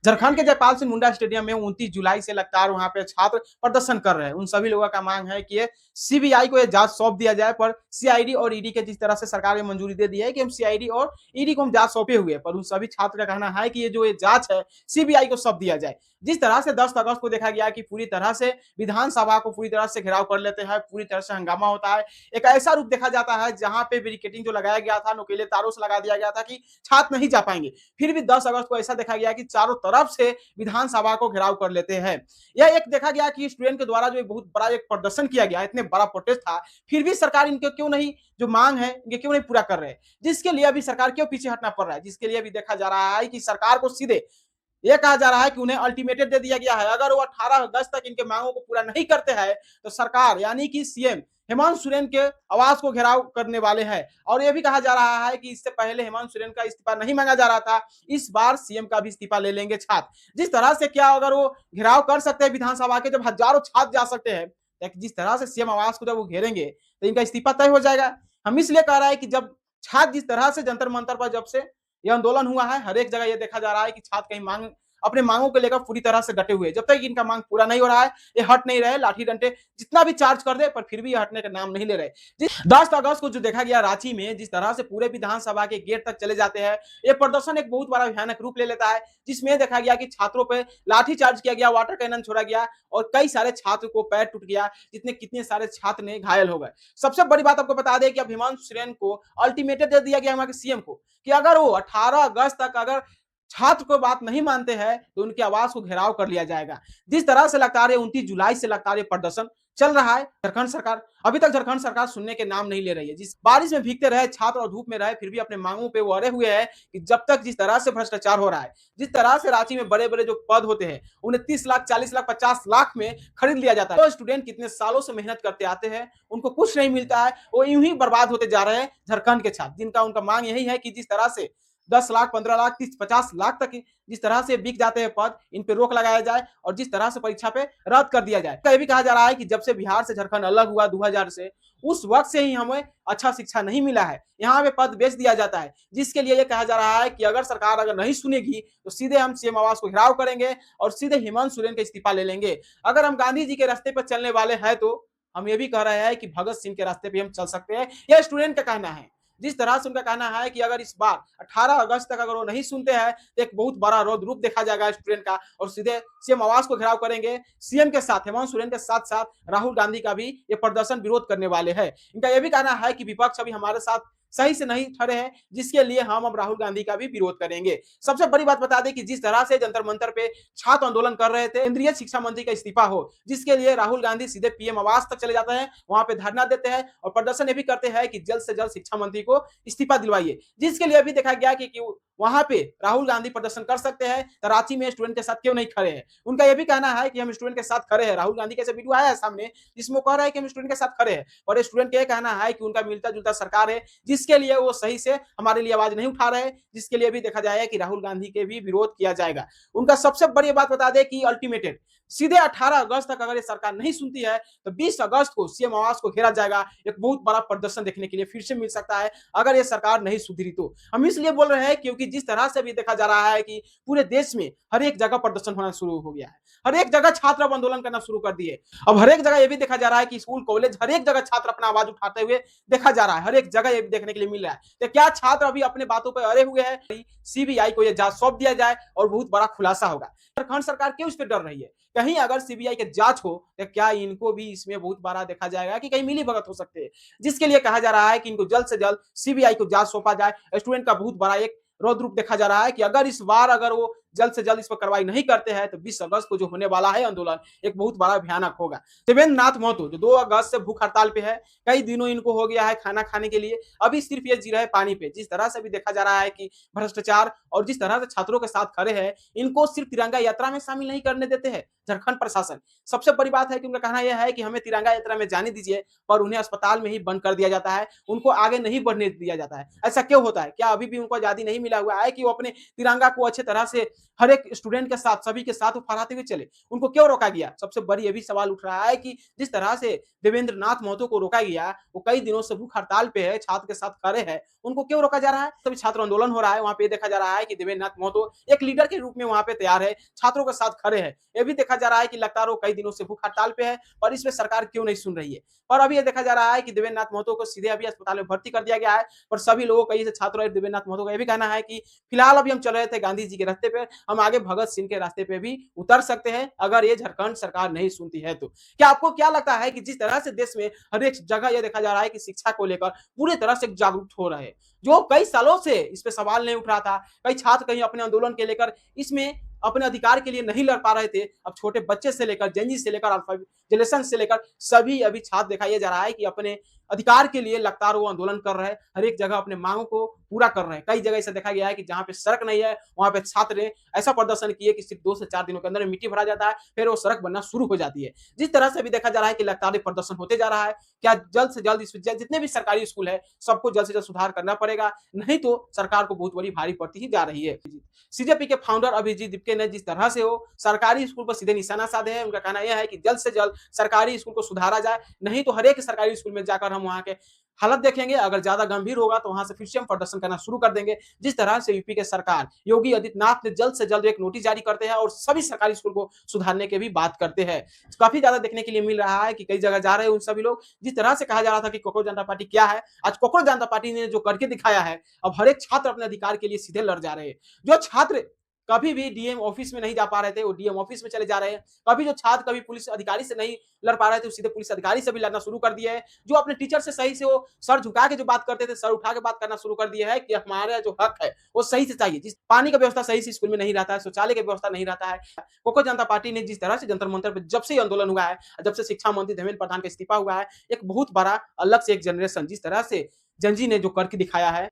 झारखंड के जयपाल सिंह मुंडा स्टेडियम में 29 जुलाई से लगातार वहां पे छात्र प्रदर्शन कर रहे हैं। उन सभी लोगों का मांग है कि ये सीबीआई को ये जांच सौंप दिया जाए, पर सीआईडी और ईडी के जिस तरह से सरकार ने मंजूरी दे दी है कि हम सीआईडी और ईडी को हम जांच सौंपे हुए हैं, पर उन सभी छात्र का कहना है कि ये जो ये जांच है सीबीआई को सौंप दिया जाए। जिस तरह से 10 अगस्त को देखा गया कि पूरी तरह से विधानसभा को पूरी तरह से घेराव कर लेते हैं, पूरी तरह से हंगामा होता है। एक ऐसा रूप देखा जाता है जहां पे बैरिकेडिंग जो लगाया गया था, नुकीले तारों से लगा दिया गया था कि छात्र नहीं जा पाएंगे। फिर भी 10 अगस्त को ऐसा देखा गया कि चारों तरफ से विधानसभा को घेराव कर लेते हैं। यह एक देखा गया कि स्टूडेंट के द्वारा जो बहुत बड़ा एक प्रदर्शन किया गया, इतने बड़ा प्रोटेस्ट था, फिर भी सरकार इनके क्यों नहीं जो मांग है ये क्यों नहीं पूरा कर रहे हैं, जिसके लिए अभी सरकार क्यों पीछे हटना पड़ रहा है, जिसके लिए अभी देखा जा रहा है कि सरकार को सीधे ये कहा जा रहा है कि उन्हें अल्टीमेटम दे दिया गया है। अगर वो 18 अगस्त तक इनके मांगों को पूरा नहीं करते हैं तो सरकार यानी कि सीएम हेमंत सोरेन के आवास को घेराव करने वाले हैं। और यह भी कहा जा रहा है कि इससे पहले हेमंत सोरेन का इस्तीफा नहीं मांगा जा रहा था, इस बार सीएम का भी इस्तीफा ले लेंगे छात्र। जिस तरह से क्या अगर वो घेराव कर सकते हैं विधानसभा के, जब हजारों छात्र जा सकते हैं, जिस तरह से सीएम आवास को जब वो घेरेंगे तो इनका इस्तीफा तय हो जाएगा। हम इसलिए कह रहे हैं कि जब छात्र जिस तरह से जंतर मंतर पर जब से यह आंदोलन हुआ है, हर एक जगह यह देखा जा रहा है कि छात्र कहीं मांग अपने मांगों को लेकर पूरी तरह से डटे हुए हैं। जब तक इनका मांग पूरा नहीं हो रहा है, ये हट नहीं रहे, लाठी डंडे जितना भी चार्ज कर दे, पर फिर भी ये हटने का नाम नहीं ले रहे। 10 अगस्त को जो देखा गया रांची में, जिस तरह से पूरे विधानसभा के गेट तक चले जाते हैं, ये प्रदर्शन एक बहुत बड़ा भयानक रूप ले लेता है, जिसमें देखा गया कि छात्रों पर लाठी चार्ज किया गया, वाटर कैनन छोड़ा गया और कई सारे छात्र को पैर टूट गया, जितने कितने सारे छात्र ने घायल हो गए। सबसे बड़ी बात आपको बता दें कि अब हेमंत सोरेन को अल्टीमेटम दे दिया गया हमारे सीएम को कि अगर वो 18 अगस्त तक अगर छात्र को बात नहीं मानते हैं तो उनके आवास को घेराव कर लिया जाएगा। जिस तरह से लगातार 29 जुलाई से लगातार ये प्रदर्शन चल रहा है, झारखंड सरकार अभी तक झारखंड सरकार सुनने के नाम नहीं ले रही है। जिस बारिश में भीगते रहे छात्र और धूप में रहे, फिर भी अपने मांगों पे वो अड़े हुए हैं कि जब तक जिस तरह से भ्रष्टाचार हो रहा है, जिस तरह से रांची में बड़े बड़े जो पद होते हैं उन्हें 30 लाख 40 लाख 50 लाख में खरीद लिया जाता है, तो स्टूडेंट कितने सालों से मेहनत करते आते हैं, उनको कुछ नहीं मिलता है, वो यूं ही बर्बाद होते जा रहे हैं। झारखंड के छात्र जिनका उनका मांग यही है कि जिस तरह से 10 लाख 15 लाख 30 50 लाख तक जिस तरह से बिक जाते हैं पद, इन पे रोक लगाया जाए और जिस तरह से परीक्षा पे रद्द कर दिया जाए। यह भी कहा जा रहा है कि जब से बिहार से झारखंड अलग हुआ 2000 से, उस वक्त से ही हमें अच्छा शिक्षा नहीं मिला है, यहाँ पे पद बेच दिया जाता है, जिसके लिए ये कहा जा रहा है कि अगर सरकार अगर नहीं सुनेगी तो सीधे हम सीएम आवास को घेराव करेंगे और सीधे हेमंत सोरेन का इस्तीफा ले लेंगे। अगर हम गांधी जी के रास्ते पर चलने वाले हैं तो हम ये भी कह रहे हैं कि भगत सिंह के रास्ते पे हम चल सकते हैं, यह स्टूडेंट का कहना है। जिस तरह से उनका कहना है कि अगर इस बार 18 अगस्त तक अगर वो नहीं सुनते हैं तो एक बहुत बड़ा रौद्र रूप देखा जाएगा स्टूडेंट का और सीधे सीएम आवास को घेराव करेंगे। सीएम के साथ हेमंत सोरेन के साथ साथ राहुल गांधी का भी ये प्रदर्शन विरोध करने वाले हैं। इनका यह भी कहना है कि विपक्ष अभी हमारे साथ सही से नहीं खड़े हैं, जिसके लिए हम अब राहुल गांधी का भी विरोध करेंगे। सबसे बड़ी बात बता दें कि जिस तरह से जंतर मंतर पे छात्र आंदोलन कर रहे थे, केंद्रीय शिक्षा मंत्री का इस्तीफा हो, जिसके लिए राहुल गांधी सीधे पीएम आवास तक चले जाते हैं, वहां पे धरना देते हैं और प्रदर्शन ये भी करते हैं कि जल्द से जल्द शिक्षा मंत्री को इस्तीफा दिलवाइए। जिसके लिए अभी देखा गया कि वहां पे राहुल गांधी प्रदर्शन कर सकते हैं तो रांची में स्टूडेंट के साथ क्यों नहीं खड़े हैं। उनका यह भी कहना है कि हम स्टूडेंट के साथ खड़े हैं। राहुल गांधी कैसे वीडियो आया है सामने जिसमें कह रहा है कि हम स्टूडेंट के साथ खड़े हैं, और स्टूडेंट का यह कहना है कि उनका मिलता जुलता सरकार है, जिसके लिए वो सही से हमारे लिए आवाज नहीं उठा रहे, जिसके लिए भी देखा जाएगा कि राहुल गांधी के भी विरोध किया जाएगा। उनका सबसे बड़ी बात बता दें कि अल्टीमेटम सीधे 18 अगस्त तक अगर ये सरकार नहीं सुनती है तो 20 अगस्त को सीएम आवास को घेरा जाएगा। एक बहुत बड़ा प्रदर्शन देखने के लिए फिर से मिल सकता है अगर ये सरकार नहीं सुधरी तो। हम इसलिए बोल रहे हैं क्योंकि जिस तरह से भी देखा जा रहा है कि पूरे देश में हर एक जगह प्रदर्शन होना शुरू हो गया है, हर एक जगह छात्र अब आंदोलन करना शुरू कर दिए। अब हर एक जगह ये भी देखा जा रहा है कि स्कूल कॉलेज हर एक जगह छात्र अपना आवाज उठाते हुए देखा जा रहा है, हर एक जगह ये भी देखने के लिए मिल रहा है। तो क्या छात्र अभी अपने बातों पर अड़े हुए हैं? सीबीआई को यह जांच सौंप दिया जाए और बहुत बड़ा खुलासा होगा। झारखंड सरकार क्यों इस पर डर रही है? कहीं अगर सीबीआई की जांच हो तो क्या इनको भी इसमें बहुत बड़ा देखा जाएगा कि कहीं मिली भगत हो सकते हैं, जिसके लिए कहा जा रहा है कि इनको जल्द से जल्द सीबीआई को जांच सौंपा जाए। स्टूडेंट का बहुत बड़ा एक रौद्र रूप देखा जा रहा है कि अगर इस बार अगर वो जल्द से जल्द इस पर कार्रवाई नहीं करते हैं तो 20 अगस्त को जो होने वाला है आंदोलन एक बहुत बड़ा भयानक होगा। शिवेंद्र नाथ महतो जो 2 अगस्त से भूख हड़ताल पे है, कई दिनों इनको हो गया है खाना खाने के लिए, अभी सिर्फ ये जी रहे पानी पे। जिस तरह से भी देखा जा रहा है कि भ्रष्टाचार और जिस तरह से छात्रों के साथ खड़े हैं, इनको सिर्फ तिरंगा यात्रा में शामिल नहीं करने देते हैं झारखंड प्रशासन। सबसे बड़ी बात है कि उनका कहना यह है कि हमें तिरंगा यात्रा में जाने दीजिए, पर उन्हें अस्पताल में ही बंद कर दिया जाता है, उनको आगे नहीं बढ़ने दिया जाता है। ऐसा क्यों होता है? क्या अभी भी उनको आजादी नहीं मिला हुआ है कि वो अपने तिरंगा को अच्छे तरह से हर एक स्टूडेंट के साथ, सभी के साथ वो फहराते हुए चले। उनको क्यों रोका गया? सबसे बड़ी ये भी सवाल उठ रहा है कि जिस तरह से देवेंद्र नाथ महतो को रोका गया, वो कई दिनों से भूख हड़ताल पे है, छात्र के साथ खड़े हैं, उनको क्यों रोका जा रहा है? तभी छात्र आंदोलन हो रहा है, वहाँ पे ये देखा जा रहा है कि देवेंद्र नाथ महतो एक लीडर के रूप में वहाँ पे तैयार है, छात्रों के साथ खड़े हैं। ये भी देखा जा रहा है कि लगातार वो कई दिनों से भूख हड़ताल पे है और इसमें सरकार क्यों नहीं सुन रही है। और अभी ये देखा जा रहा है कि देवेंद्र नाथ महतो को सीधे अभी अस्पताल में भर्ती कर दिया गया है और सभी लोगों का, जैसे छात्रों और देवेंद्र नाथ महतो का ये भी कहना है कि फिलहाल अभी हम चल रहे थे गांधी जी के रास्ते पे, हम आगे भगत सिंह के रास्ते पे भी उतर सकते हैं अगर ये झारखंड सरकार नहीं सुनती है तो। क्या आपको क्या लगता है कि जिस तरह से देश में हर एक जगह ये देखा जा रहा है कि शिक्षा को लेकर पूरी तरह से जागरूक हो रहे हैं, जो कई सालों से इस पे सवाल नहीं उठ रहा था, कई छात्र कहीं अपने आंदोलन के लेकर इसमें अपने अधिकार के लिए नहीं लड़ पा रहे थे, अब छोटे बच्चे से लेकर जेनजी से लेकर अल्फा जनरेशन से लेकर सभी अभी छात्र दिखाया जा रहा है कि अपने अधिकार के लिए लगातार वो आंदोलन कर रहे हैं, हर एक जगह अपने मांगों को पूरा कर रहे हैं। कई जगह ऐसा देखा गया है कि जहाँ पे सड़क नहीं है, वहाँ पे छात्र ने ऐसा प्रदर्शन किए कि सिर्फ 2 से 4 दिनों के अंदर मिट्टी भरा जाता है, फिर वो सड़क बनना शुरू हो जाती है। जिस तरह से भी देखा जा रहा है कि लगातार प्रदर्शन होते जा रहा है, क्या जल्द से जल्द इस जितने भी सरकारी स्कूल है, सबको जल्द से जल्द सुधार करना पड़ेगा, नहीं तो सरकार को बहुत बड़ी भारी पड़ती ही जा रही है। सीजेपी के फाउंडर अभिजीत दीपके ने जिस तरह से वो सरकारी स्कूल पर सीधे निशाना साधे हैं, उनका कहना यह है कि जल्द से जल्द सरकारी स्कूल को सुधारा जाए, नहीं तो हर एक सरकारी स्कूल में जाकर हम वहाँ के हालत देखेंगे, अगर ज्यादा गंभीर होगा तो वहां से फिर से हम प्रदर्शन करना शुरू कर देंगे। जिस तरह से यूपी के सरकार योगी आदित्यनाथ ने जल्द से जल्द एक नोटिस जारी करते हैं और सभी सरकारी स्कूल को सुधारने की भी बात करते हैं। काफी ज्यादा देखने के लिए मिल रहा है कि कई जगह जा रहे हैं उन सभी लोग। जिस तरह से कहा जा रहा था कि कोकरोच जनता पार्टी क्या है, आज कोकरोच जनता पार्टी ने जो करके दिखाया है, अब हर एक छात्र अपने अधिकार के लिए सीधे लड़ जा रहे हैं। जो छात्र कभी भी डीएम ऑफिस में नहीं जा पा रहे थे, वो डीएम ऑफिस में चले जा रहे हैं। कभी जो छात्र कभी पुलिस अधिकारी से नहीं लड़ पा रहे थे, वो सीधे पुलिस अधिकारी से भी लड़ना शुरू कर दिए हैं। जो अपने टीचर से सही से वो सर झुका के जो बात करते थे, सर उठा के बात करना शुरू कर दिया है कि हमारा जो हक है वो सही से चाहिए। जिस पानी का व्यवस्था सही से स्कूल में नहीं रहता है, शौचालय की व्यवस्था नहीं रहता है। कोको जनता पार्टी ने जिस तरह से जंतर मंतर पर जब से आंदोलन हुआ है, जब से शिक्षा मंत्री धर्मेंद्र प्रधान का इस्तीफा हुआ है, एक बहुत बड़ा अलग से एक जनरेशन जिस तरह से जंजी ने जो करके दिखाया है,